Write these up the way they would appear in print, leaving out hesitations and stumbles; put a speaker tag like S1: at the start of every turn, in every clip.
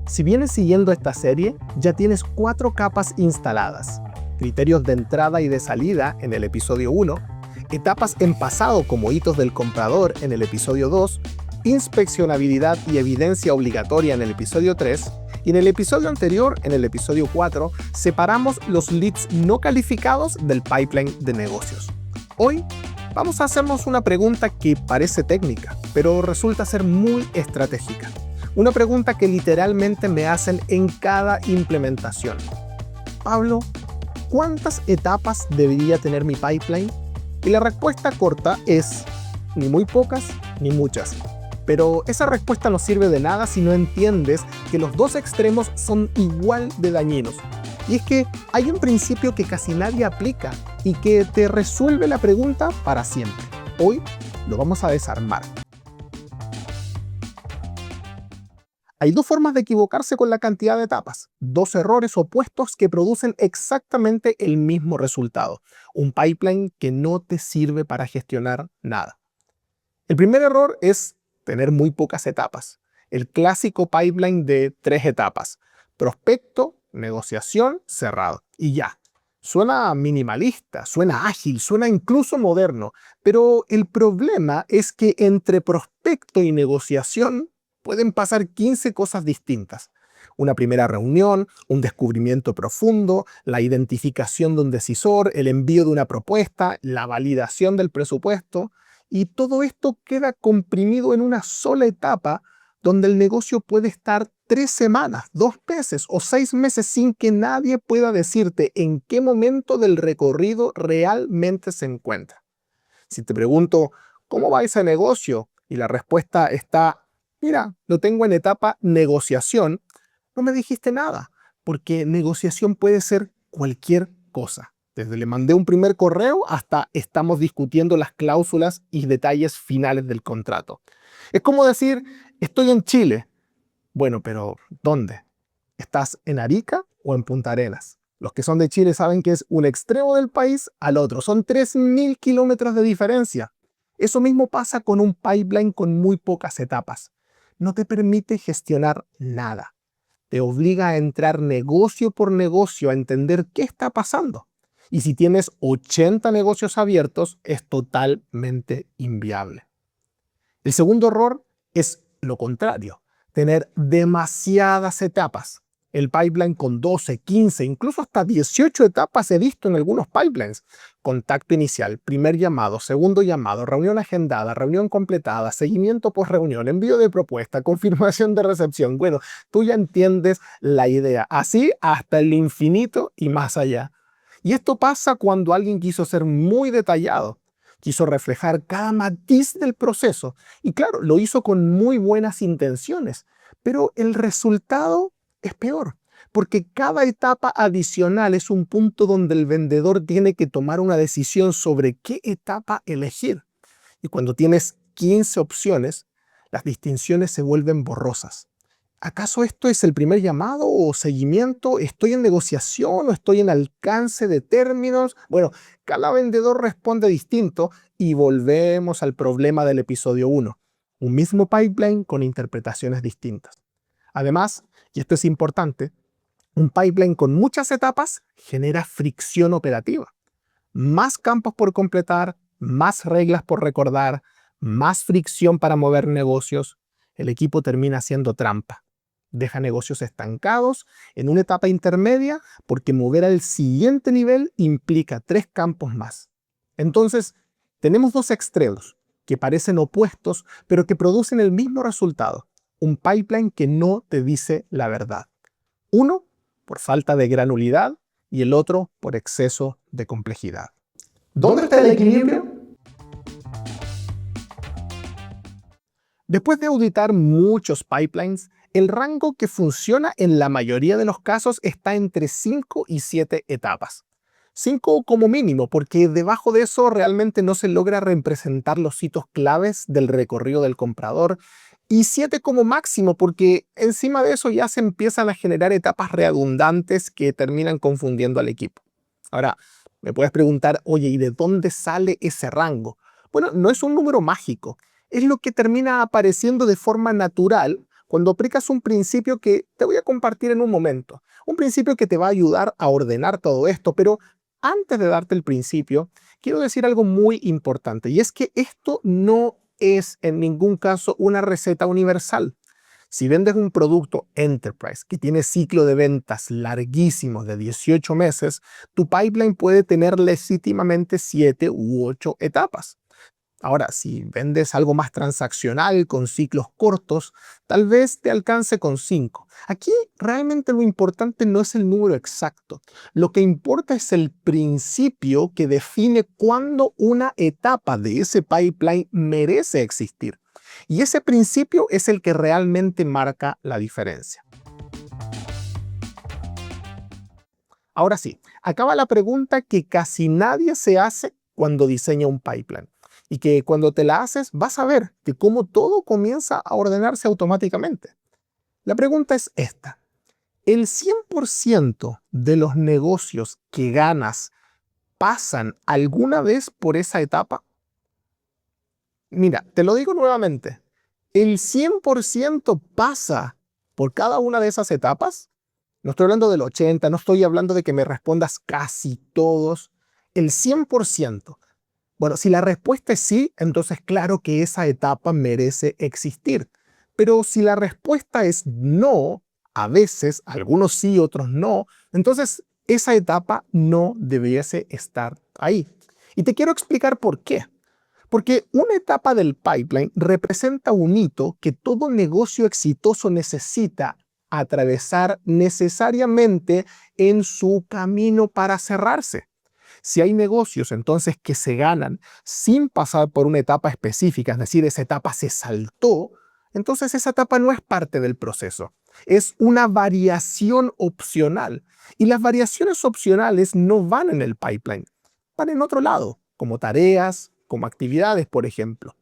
S1: Si vienes siguiendo esta serie, ya tienes 4 capas instaladas. Criterios de entrada y de salida en el episodio 1, etapas en pasado como hitos del comprador en el episodio 2, inspeccionabilidad y evidencia obligatoria en el episodio 3, y en el episodio anterior, en el episodio 4, separamos los leads no calificados del pipeline de negocios. Hoy vamos a hacernos una pregunta que parece técnica, pero resulta ser muy estratégica. Una pregunta que literalmente me hacen en cada implementación. Pablo, ¿cuántas etapas debería tener mi pipeline? Y la respuesta corta es ni muy pocas ni muchas. Pero esa respuesta no sirve de nada si no entiendes que los dos extremos son igual de dañinos. Y es que hay un principio que casi nadie aplica y que te resuelve la pregunta para siempre. Hoy lo vamos a desarmar. Hay 2 formas de equivocarse con la cantidad de etapas, 2 errores opuestos que producen exactamente el mismo resultado, un pipeline que no te sirve para gestionar nada. El primer error es tener muy pocas etapas, el clásico pipeline de 3 etapas, prospecto, negociación, cerrado, y ya. Suena minimalista, suena ágil, suena incluso moderno, pero el problema es que entre prospecto y negociación pueden pasar 15 cosas distintas. Una primera reunión, un descubrimiento profundo, la identificación de un decisor, el envío de una propuesta, la validación del presupuesto, y todo esto queda comprimido en una sola etapa donde el negocio puede estar 3 semanas, 2 meses o 6 meses sin que nadie pueda decirte en qué momento del recorrido realmente se encuentra. Si te pregunto, ¿cómo va ese negocio? Y la respuesta está, mira, lo tengo en etapa negociación, no me dijiste nada, porque negociación puede ser cualquier cosa. Desde le mandé un primer correo hasta estamos discutiendo las cláusulas y detalles finales del contrato. Es como decir, estoy en Chile. Bueno, pero ¿dónde? ¿Estás en Arica o en Punta Arenas? Los que son de Chile saben que es un extremo del país al otro. Son 3.000 kilómetros de diferencia. Eso mismo pasa con un pipeline con muy pocas etapas. No te permite gestionar nada. Te obliga a entrar negocio por negocio a entender qué está pasando. Y si tienes 80 negocios abiertos, es totalmente inviable. El segundo error es lo contrario, tener demasiadas etapas. El pipeline con 12, 15, incluso hasta 18 etapas he visto en algunos pipelines. Contacto inicial, primer llamado, segundo llamado, reunión agendada, reunión completada, seguimiento post reunión, envío de propuesta, confirmación de recepción. Bueno, tú ya entiendes la idea. Así hasta el infinito y más allá. Y esto pasa cuando alguien quiso ser muy detallado. Quiso reflejar cada matiz del proceso. Y claro, lo hizo con muy buenas intenciones. Pero el resultado es peor, porque cada etapa adicional es un punto donde el vendedor tiene que tomar una decisión sobre qué etapa elegir. Y cuando tienes 15 opciones, las distinciones se vuelven borrosas. ¿Acaso esto es el primer llamado o seguimiento? ¿Estoy en negociación o estoy en alcance de términos? Bueno, cada vendedor responde distinto y volvemos al problema del episodio 1. Un mismo pipeline con interpretaciones distintas. Además, y esto es importante, un pipeline con muchas etapas genera fricción operativa. Más campos por completar, más reglas por recordar, más fricción para mover negocios. El equipo termina haciendo trampa. Deja negocios estancados en una etapa intermedia porque mover al siguiente nivel implica 3 campos más. Entonces, tenemos 2 extremos que parecen opuestos, pero que producen el mismo resultado. Un pipeline que no te dice la verdad. Uno, por falta de granularidad, y el otro, por exceso de complejidad. ¿Dónde está el equilibrio? Después de auditar muchos pipelines, el rango que funciona en la mayoría de los casos está entre 5 y 7 etapas. 5 como mínimo, porque debajo de eso realmente no se logra representar los hitos claves del recorrido del comprador, y 7 como máximo, porque encima de eso ya se empiezan a generar etapas redundantes que terminan confundiendo al equipo. Ahora, me puedes preguntar, oye, ¿y de dónde sale ese rango? Bueno, no es un número mágico. Es lo que termina apareciendo de forma natural cuando aplicas un principio que te voy a compartir en un momento. Un principio que te va a ayudar a ordenar todo esto, pero antes de darte el principio, quiero decir algo muy importante, y es que esto no es en ningún caso una receta universal. Si vendes un producto enterprise que tiene ciclo de ventas larguísimos de 18 meses, tu pipeline puede tener legítimamente 7 u 8 etapas. Ahora, si vendes algo más transaccional con ciclos cortos, tal vez te alcance con 5. Aquí realmente lo importante no es el número exacto. Lo que importa es el principio que define cuándo una etapa de ese pipeline merece existir. Y ese principio es el que realmente marca la diferencia. Ahora sí, acaba la pregunta que casi nadie se hace cuando diseña un pipeline. Y que cuando te la haces vas a ver que cómo todo comienza a ordenarse automáticamente. La pregunta es esta. ¿El 100% de los negocios que ganas pasan alguna vez por esa etapa? Mira, te lo digo nuevamente. ¿El 100% pasa por cada una de esas etapas? No estoy hablando del 80, no estoy hablando de que me respondas casi todos. El 100%. Bueno, si la respuesta es sí, entonces claro que esa etapa merece existir. Pero si la respuesta es no, a veces, algunos sí, otros no, entonces esa etapa no debiese estar ahí. Y te quiero explicar por qué. Porque una etapa del pipeline representa un hito que todo negocio exitoso necesita atravesar necesariamente en su camino para cerrarse. Si hay negocios entonces que se ganan sin pasar por una etapa específica, es decir, esa etapa se saltó, entonces esa etapa no es parte del proceso. Es una variación opcional. Y las variaciones opcionales no van en el pipeline, van en otro lado, como tareas, como actividades, por ejemplo.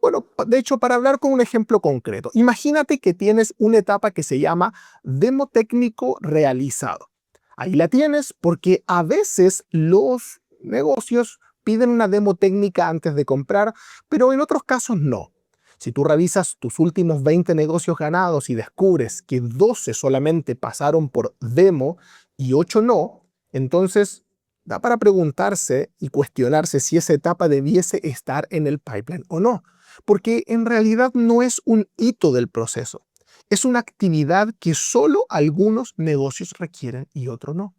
S1: Bueno, de hecho, para hablar con un ejemplo concreto, imagínate que tienes una etapa que se llama demo técnico realizado. Ahí la tienes porque a veces los negocios piden una demo técnica antes de comprar, pero en otros casos no. Si tú revisas tus últimos 20 negocios ganados y descubres que 12 solamente pasaron por demo y 8 no, entonces da para preguntarse y cuestionarse si esa etapa debiese estar en el pipeline o no, porque en realidad no es un hito del proceso. Es una actividad que solo algunos negocios requieren y otros no.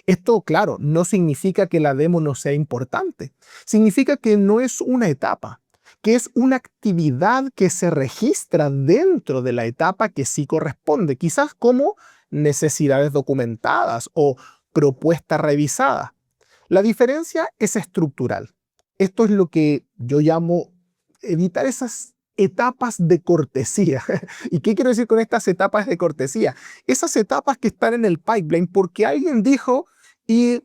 S1: Esto, claro, no significa que la demo no sea importante. Significa que no es una etapa, que es una actividad que se registra dentro de la etapa que sí corresponde, quizás como necesidades documentadas o propuesta revisada. La diferencia es estructural. Esto es lo que yo llamo evitar esas etapas de cortesía. ¿Y qué quiero decir con estas etapas de cortesía? Esas etapas que están en el pipeline porque alguien dijo, y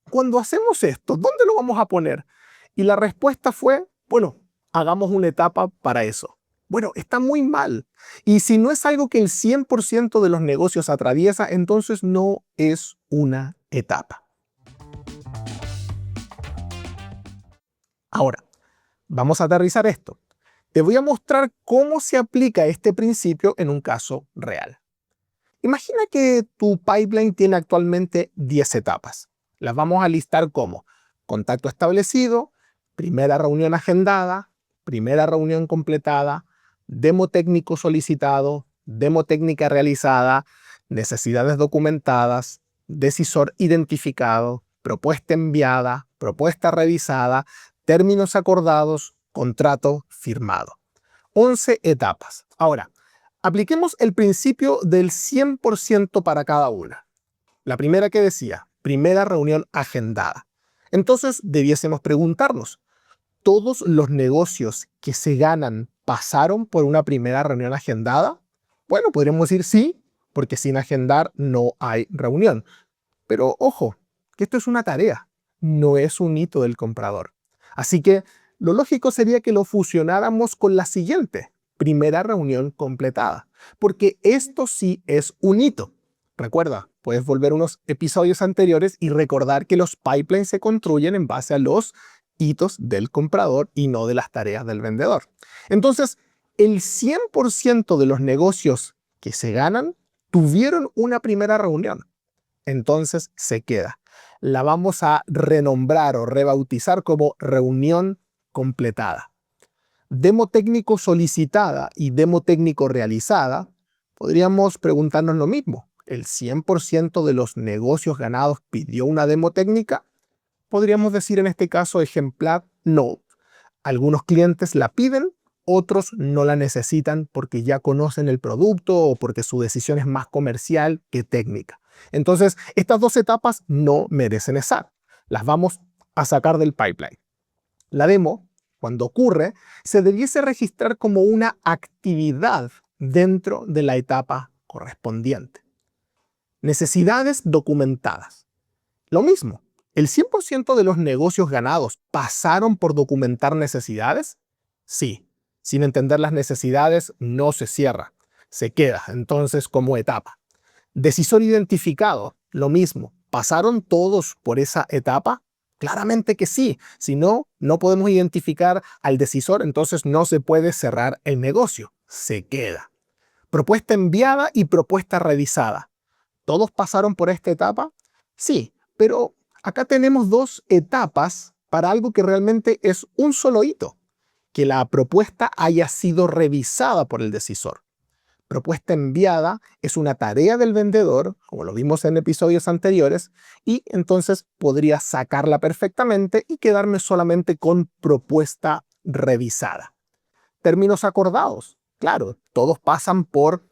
S1: cuando hacemos esto, ¿dónde lo vamos a poner? Y la respuesta fue, bueno, hagamos una etapa para eso. Bueno, está muy mal. Y si no es algo que el 100% de los negocios atraviesa, entonces no es una etapa. Ahora, vamos a aterrizar esto. Te voy a mostrar cómo se aplica este principio en un caso real. Imagina que tu pipeline tiene actualmente 10 etapas. Las vamos a listar como contacto establecido, primera reunión agendada, primera reunión completada, demo técnico solicitado, demo técnica realizada, necesidades documentadas, decisor identificado, propuesta enviada, propuesta revisada, términos acordados, contrato firmado. 11 etapas. Ahora, apliquemos el principio del 100% para cada una. La primera que decía, primera reunión agendada. Entonces debiésemos preguntarnos, ¿todos los negocios que se ganan pasaron por una primera reunión agendada? Bueno, podríamos decir sí, porque sin agendar no hay reunión. Pero ojo, que esto es una tarea, no es un hito del comprador. Así que lo lógico sería que lo fusionáramos con la siguiente, primera reunión completada, porque esto sí es un hito. Recuerda, puedes volver unos episodios anteriores y recordar que los pipelines se construyen en base a los hitos del comprador y no de las tareas del vendedor. Entonces, El 100% de los negocios que se ganan tuvieron una primera reunión. Entonces se queda. La vamos a renombrar o rebautizar como reunión completada. Demo técnico solicitada y demo técnico realizada, podríamos preguntarnos lo mismo. ¿El 100% de los negocios ganados pidió una demo técnica? Podríamos decir en este caso ejemplar no. Algunos clientes la piden, otros no la necesitan porque ya conocen el producto o porque su decisión es más comercial que técnica. Entonces, estas dos etapas no merecen estar. Las vamos a sacar del pipeline. La demo, cuando ocurre, se debiese registrar como una actividad dentro de la etapa correspondiente. Necesidades documentadas. Lo mismo, ¿el 100% de los negocios ganados pasaron por documentar necesidades? Sí. Sin entender las necesidades no se cierra, se queda entonces como etapa. Decisor identificado, lo mismo. ¿Pasaron todos por esa etapa? Claramente que sí. Si no, no podemos identificar al decisor, entonces no se puede cerrar el negocio. Se queda. Propuesta enviada y propuesta revisada. ¿Todos pasaron por esta etapa? Sí, pero acá tenemos dos etapas para algo que realmente es un solo hito. Que la propuesta haya sido revisada por el decisor. Propuesta enviada es una tarea del vendedor, como lo vimos en episodios anteriores, y entonces podría sacarla perfectamente y quedarme solamente con propuesta revisada. Términos acordados. Claro, todos pasan por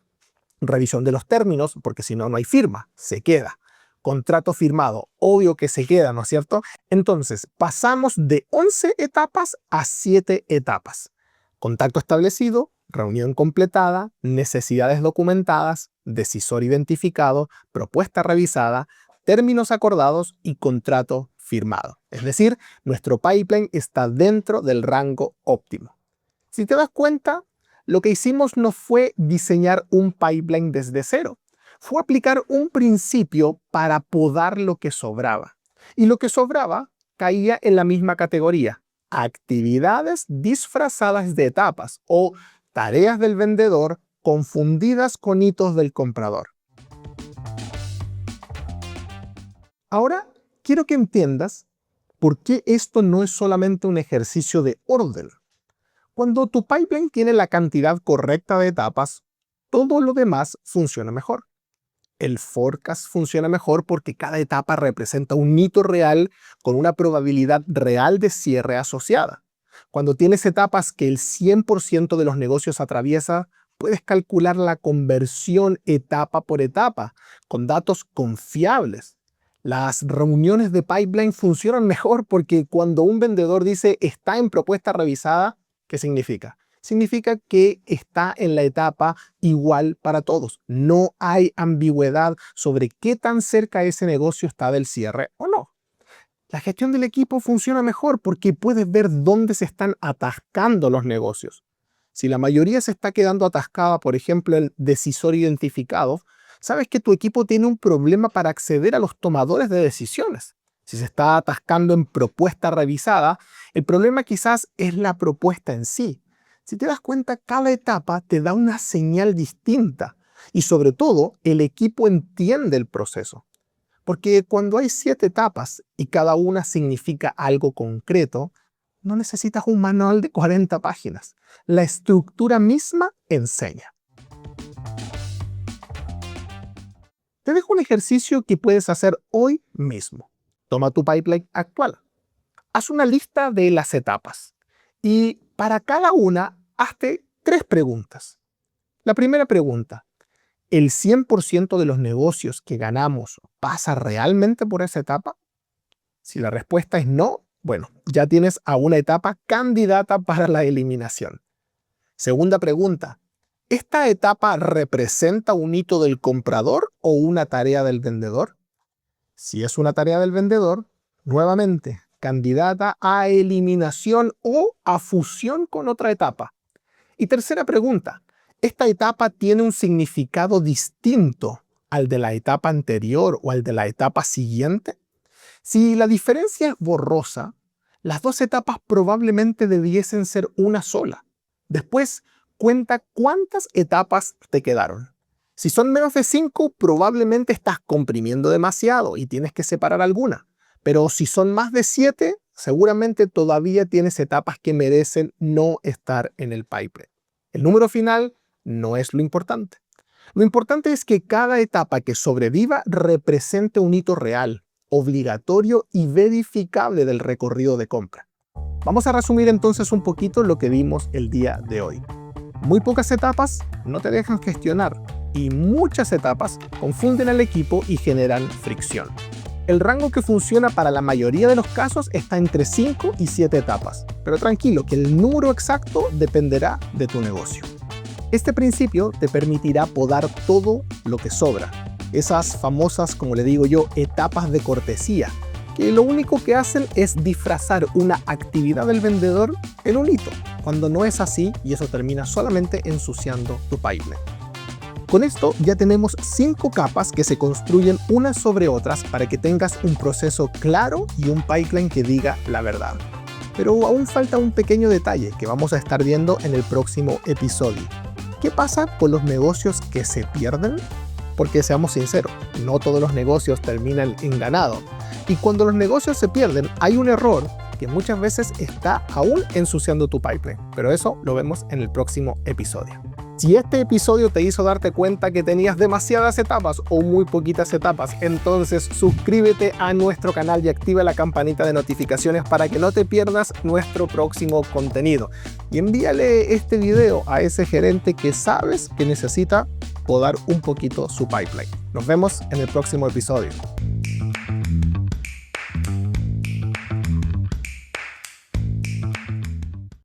S1: revisión de los términos, porque si no, no hay firma, se queda. Contrato firmado, obvio que se queda, ¿no es cierto? Entonces, pasamos de 11 etapas a 7 etapas. Contacto establecido, reunión completada, necesidades documentadas, decisor identificado, propuesta revisada, términos acordados y contrato firmado. Es decir, nuestro pipeline está dentro del rango óptimo. Si te das cuenta, lo que hicimos no fue diseñar un pipeline desde cero. Fue aplicar un principio para podar lo que sobraba. Y lo que sobraba caía en la misma categoría. Actividades disfrazadas de etapas o tareas del vendedor confundidas con hitos del comprador. Ahora, quiero que entiendas por qué esto no es solamente un ejercicio de orden. Cuando tu pipeline tiene la cantidad correcta de etapas, todo lo demás funciona mejor. El forecast funciona mejor porque cada etapa representa un hito real con una probabilidad real de cierre asociada. Cuando tienes etapas que el 100% de los negocios atraviesa, puedes calcular la conversión etapa por etapa con datos confiables. Las reuniones de pipeline funcionan mejor porque cuando un vendedor dice está en propuesta revisada, ¿qué significa? Significa que está en la etapa igual para todos. No hay ambigüedad sobre qué tan cerca ese negocio está del cierre o no. La gestión del equipo funciona mejor porque puedes ver dónde se están atascando los negocios. Si la mayoría se está quedando atascada, por ejemplo, el decisor identificado, sabes que tu equipo tiene un problema para acceder a los tomadores de decisiones. Si se está atascando en propuesta revisada, el problema quizás es la propuesta en sí. Si te das cuenta, cada etapa te da una señal distinta y sobre todo el equipo entiende el proceso. Porque cuando hay 7 etapas y cada una significa algo concreto, no necesitas un manual de 40 páginas. La estructura misma enseña. Te dejo un ejercicio que puedes hacer hoy mismo. Toma tu pipeline actual. Haz una lista de las etapas y para cada una hazte 3 preguntas. La primera pregunta: ¿el 100% de los negocios que ganamos pasa realmente por esa etapa? Si la respuesta es no, bueno, ya tienes a una etapa candidata para la eliminación. Segunda pregunta: ¿esta etapa representa un hito del comprador o una tarea del vendedor? Si es una tarea del vendedor, nuevamente, candidata a eliminación o a fusión con otra etapa. Y tercera pregunta: ¿esta etapa tiene un significado distinto al de la etapa anterior o al de la etapa siguiente? Si la diferencia es borrosa, las dos etapas probablemente debiesen ser una sola. Después, cuenta cuántas etapas te quedaron. Si son menos de 5, probablemente estás comprimiendo demasiado y tienes que separar alguna. Pero si son más de 7, seguramente todavía tienes etapas que merecen no estar en el pipeline. El número final no es lo importante. Lo importante es que cada etapa que sobreviva represente un hito real, obligatorio y verificable del recorrido de compra. Vamos a resumir entonces un poquito lo que vimos el día de hoy. Muy pocas etapas no te dejan gestionar y muchas etapas confunden al equipo y generan fricción. El rango que funciona para la mayoría de los casos está entre 5 y 7 etapas, pero tranquilo que el número exacto dependerá de tu negocio. Este principio te permitirá podar todo lo que sobra, esas famosas, como le digo yo, etapas de cortesía, que lo único que hacen es disfrazar una actividad del vendedor en un hito, cuando no es así y eso termina solamente ensuciando tu pipeline. Con esto ya tenemos 5 capas que se construyen unas sobre otras para que tengas un proceso claro y un pipeline que diga la verdad. Pero aún falta un pequeño detalle que vamos a estar viendo en el próximo episodio. ¿Qué pasa con los negocios que se pierden? Porque seamos sinceros, no todos los negocios terminan en ganado. Y cuando los negocios se pierden, hay un error que muchas veces está aún ensuciando tu pipeline. Pero eso lo vemos en el próximo episodio. Si este episodio te hizo darte cuenta que tenías demasiadas etapas o muy poquitas etapas, entonces suscríbete a nuestro canal y activa la campanita de notificaciones para que no te pierdas nuestro próximo contenido. Y envíale este video a ese gerente que sabes que necesita podar un poquito su pipeline. Nos vemos en el próximo episodio.